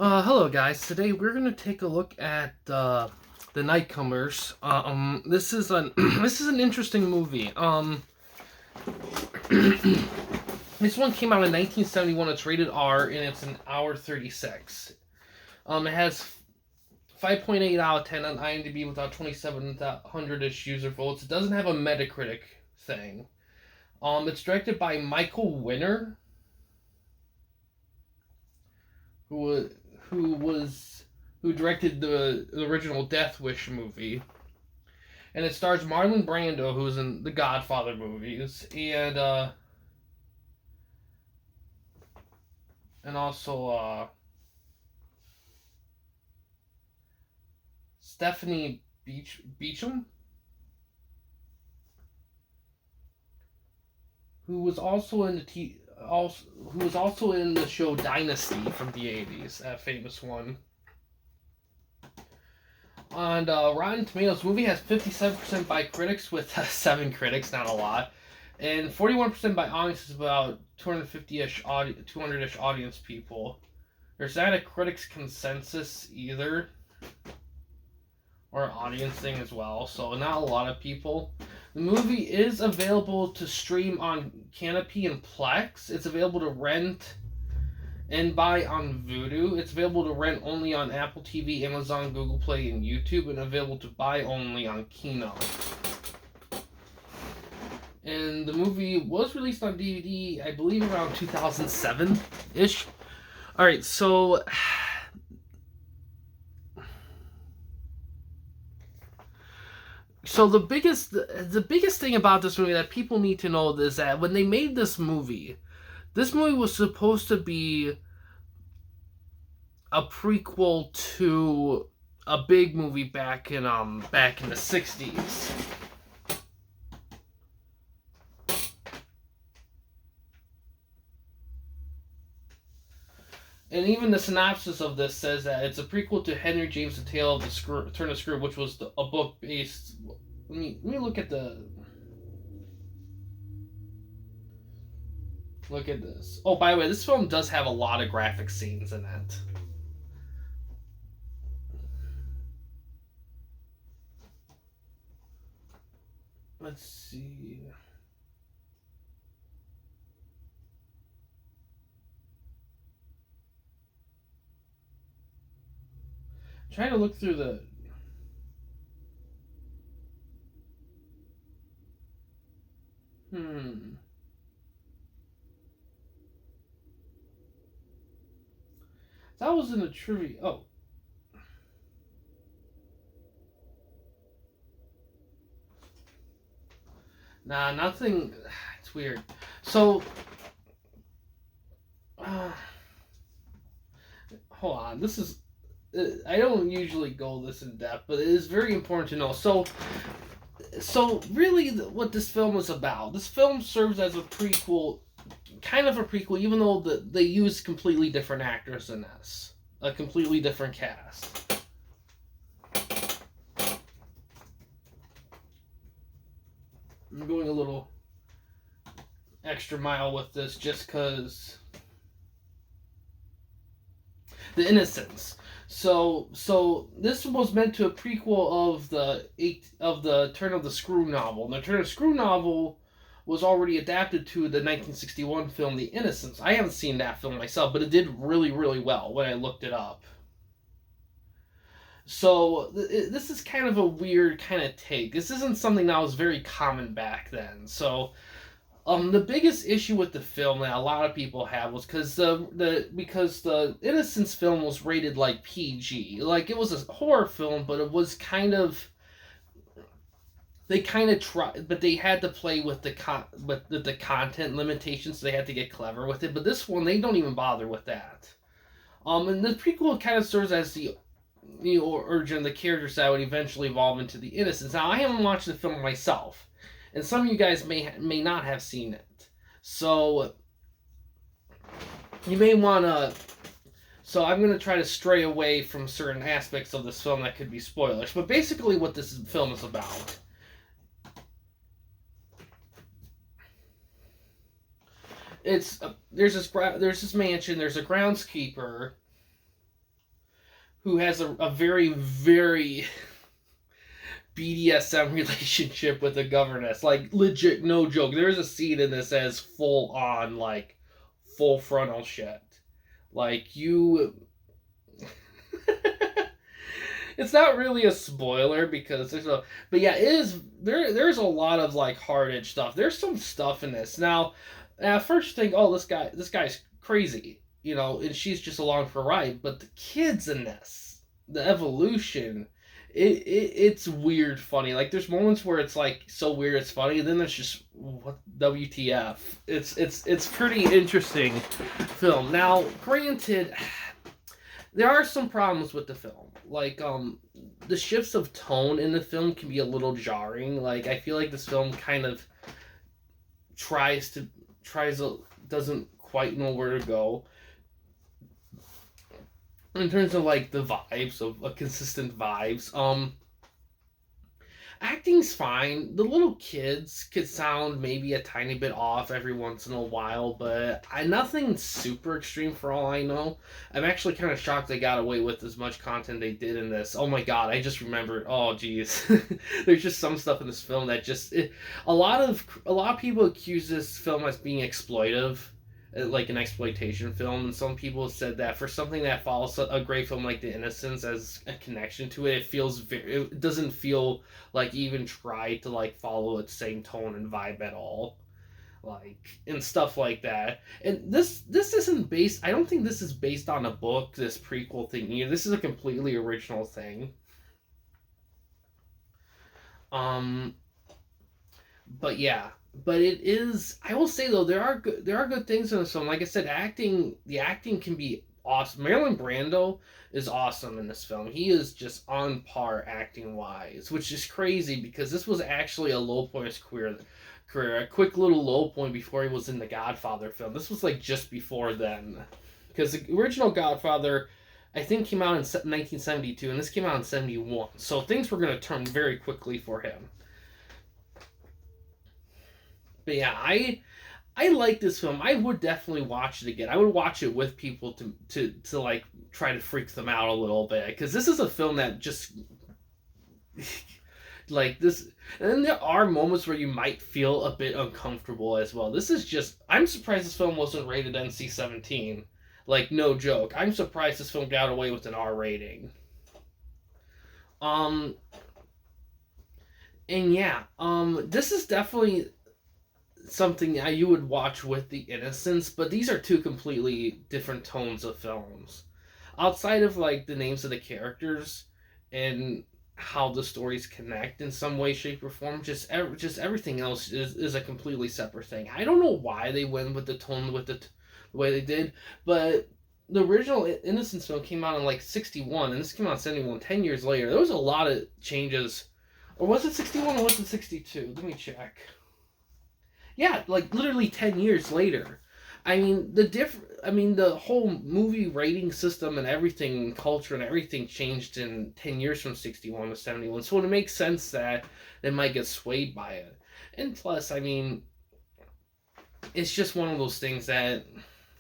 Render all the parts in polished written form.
Hello guys. Today we're gonna take a look at the Nightcomers. This is an this is an interesting movie. This one came out in 1971. It's rated R and it's an hour 36. It has 5.8 out of 10 on IMDb without 2,700-ish user votes. It doesn't have a Metacritic thing. It's directed by Michael Winner, who who was who directed the original Death Wish movie, and it stars Marlon Brando, who's in the Godfather movies, and also Stephanie Beacham, who was also in the who was also in the show Dynasty from the 80s, that famous one. On Rotten Tomatoes, the movie has 57% by critics, with 7 critics, not a lot, and 41% by audiences, about 200-ish audience people. There's not a critics consensus either, or an audience thing as well, so not a lot of people. The movie is available to stream on Canopy and Plex. It's available to rent and buy on Vudu. It's available to rent only on Apple TV, Amazon, Google Play, and YouTube, and available to buy only on Kino. And the movie was released on DVD, I believe, around 2007-ish. Alright, so the biggest thing about this movie that people need to know is that when they made this movie was supposed to be a prequel to a big movie back in the 60s. And even the synopsis of this says that it's a prequel to Henry James' The Tale of the Turn of Screw, which was a book based. Let me look at this. Oh, by the way, this film does have a lot of graphic scenes in it. Let's see. Trying to look through the. That was in the trivia. Oh. Nah, nothing. It's weird. So. Hold on. This is. I don't usually go this in depth, but it is very important to know. So really, what this film is about? This film serves as a prequel, kind of a prequel, even though they use completely different actors in this, a completely different cast. I'm going a little extra mile with this just because the Innocents. So this was meant to a prequel of the Turn of the Screw novel. And the Turn of the Screw novel was already adapted to the 1961 film The Innocents. I haven't seen that film myself, but it did really, really well when I looked it up. So this is kind of a weird kind of take. This isn't something that was very common back then. So the biggest issue with the film that a lot of people have was because the Innocence film was rated like PG, like it was a horror film, but it was kind of they kind of tried, but they had to play with the content limitations, so they had to get clever with it. But this one, they don't even bother with that. And the prequel kind of serves as the origin of the characters that would eventually evolve into the Innocents. Now, I haven't watched the film myself, and some of you guys may not have seen it, so you may want to. So I'm going to try to stray away from certain aspects of this film that could be spoilers. But basically, what this film is about. There's this mansion. There's a groundskeeper, who has a very, very BDSM relationship with the governess. Like, legit, no joke. There's a scene in this that is full on, like, full frontal shit. Like, you. It's not really a spoiler because there's a. But yeah, it is. There's a lot of, like, hard edge stuff. There's some stuff in this. Now, at first you think, oh, this guy's crazy. You know, and she's just along for a ride. But the kids in this, the evolution, it's weird funny. Like, there's moments where it's like so weird it's funny, and then there's just what WTF. It's pretty interesting film. Now, granted, there are some problems with the film. Like, the shifts of tone in the film can be a little jarring. Like, I feel like this film kind of doesn't quite know where to go in terms of, like, the vibes of consistent vibes. Acting's fine. The little kids could sound maybe a tiny bit off every once in a while, but nothing super extreme for all I know. I'm actually kind of shocked they got away with as much content they did in this. Oh my god, I just remembered. Oh geez, there's just some stuff in this film that a lot of people accuse this film as being exploitive, like an exploitation film, and some people have said that for something that follows a great film like The Innocents as a connection to it, it doesn't feel like even try to, like, follow its same tone and vibe at all, like, and stuff like that. And this isn't based. I don't think this is based on a book. This prequel thing either. This is a completely original thing. But yeah. But it is. I will say though, there are good things in this film. Like I said, the acting can be awesome. Marlon Brando is awesome in this film. He is just on par acting wise, which is crazy because this was actually a low point of his career. A quick little low point before he was in the Godfather film. This was like just before then, because the original Godfather, I think, came out in 1972, and this came out in 1971. So things were going to turn very quickly for him. But yeah, I like this film. I would definitely watch it again. I would watch it with people to like try to freak them out a little bit, because this is a film that just like this. And then there are moments where you might feel a bit uncomfortable as well. This is just. I'm surprised this film wasn't rated NC-17. Like, no joke. I'm surprised this film got away with an R rating. And yeah, this is definitely something you would watch with The Innocents, but these are two completely different tones of films. Outside of, like, the names of the characters and how the stories connect in some way, shape, or form, just everything else is a completely separate thing. I don't know why they went with the tone with the way they did, but the original Innocents film came out in like 1961, and this came out in 1971, 10 years later. There was a lot of changes. Or was it 1961 or was it 1962? Let me check. Yeah, like literally 10 years later. I mean, the whole movie rating system and everything, culture and everything changed in 10 years from 1961 to 1971. So it makes sense that they might get swayed by it. And plus, I mean, it's just one of those things that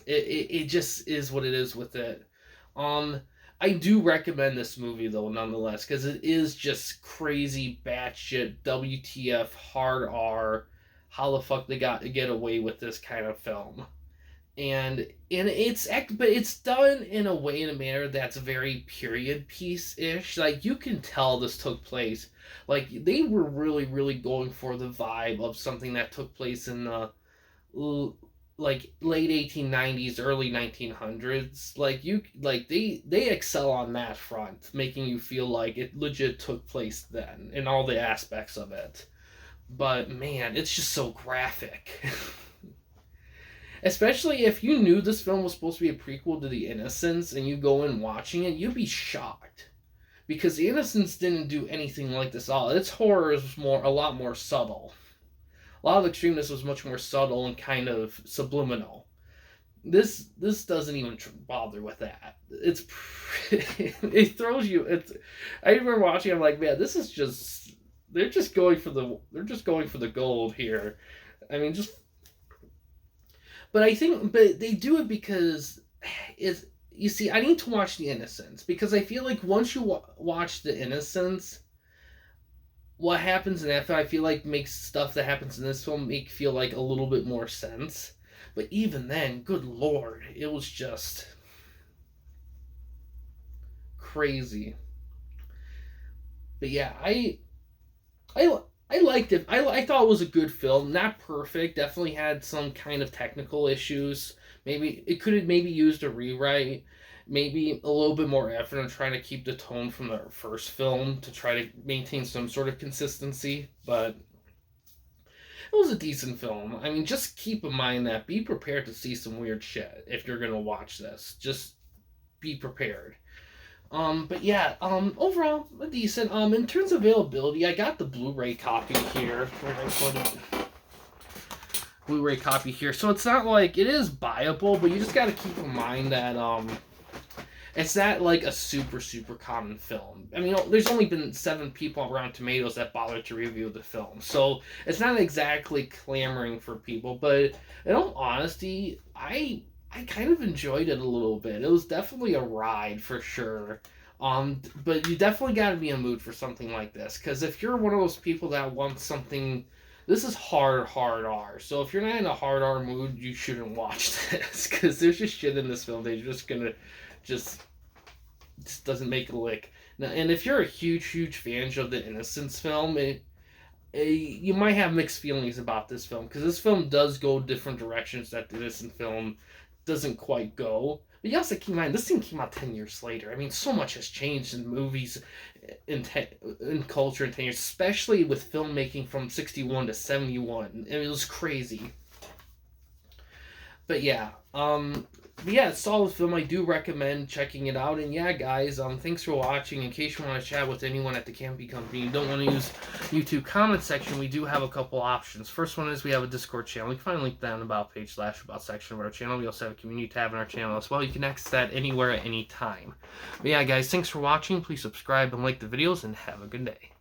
it just is what it is with it. I do recommend this movie though, nonetheless, because it is just crazy batshit WTF hard R. How the fuck they got to get away with this kind of film, but it's done in a way, in a manner that's very period piece ish. Like, you can tell this took place, like, they were really, really going for the vibe of something that took place in the like late 1890s, early 1900s. They excel on that front, making you feel like it legit took place then in all the aspects of it. But man, it's just so graphic. Especially if you knew this film was supposed to be a prequel to The Innocents and you go in watching it, you'd be shocked. Because The Innocents didn't do anything like this at all. Its horror is a lot more subtle. A lot of the extremeness was much more subtle and kind of subliminal. This doesn't even bother with that. It throws you. I remember watching. I'm like, man, this is just. They're just going for the gold here. I mean, but they do it because you see, I need to watch The Innocents because I feel like once you watch The Innocents, what happens in that film, I feel like makes stuff that happens in this film make feel like a little bit more sense. But even then, good lord, it was just crazy. But yeah, I liked it. I thought it was a good film. Not perfect. Definitely had some kind of technical issues. Maybe it could have maybe used a rewrite. Maybe a little bit more effort on trying to keep the tone from the first film to try to maintain some sort of consistency. But it was a decent film. I mean, just keep in mind that be prepared to see some weird shit if you're gonna watch this. Just be prepared. But yeah, overall, a decent. In terms of availability, I got the Blu-ray copy here. Where did I put it? Blu-ray copy here. So it's not like, it is buyable, but you just gotta keep in mind that, it's not like a super, super common film. I mean, there's only been 7 people around Tomatoes that bothered to review the film. So it's not exactly clamoring for people, but in all honesty, I kind of enjoyed it a little bit. It was definitely a ride for sure. But you definitely got to be in a mood for something like this, because if you're one of those people that wants something, this is hard R. So if you're not in a hard R mood, you shouldn't watch this, because there's just shit in this film that you're just gonna just doesn't make a lick. Now, and if you're a huge fan of the Innocence film, you might have mixed feelings about this film, because this film does go different directions that the Innocent film doesn't quite go. But you also keep in mind, this thing came out 10 years later. I mean, so much has changed in movies, in culture in 10 years, especially with filmmaking from 61 to 71. It was crazy. But yeah, solid film. I do recommend checking it out. And yeah, guys, thanks for watching. In case you want to chat with anyone at the Campy Company, you don't want to use YouTube comment section, we do have a couple options. First one is we have a Discord channel. You can find a link down in the about page / about section of our channel. We also have a community tab in our channel as well. You can access that anywhere at any time. But yeah, guys, thanks for watching. Please subscribe and like the videos, and have a good day.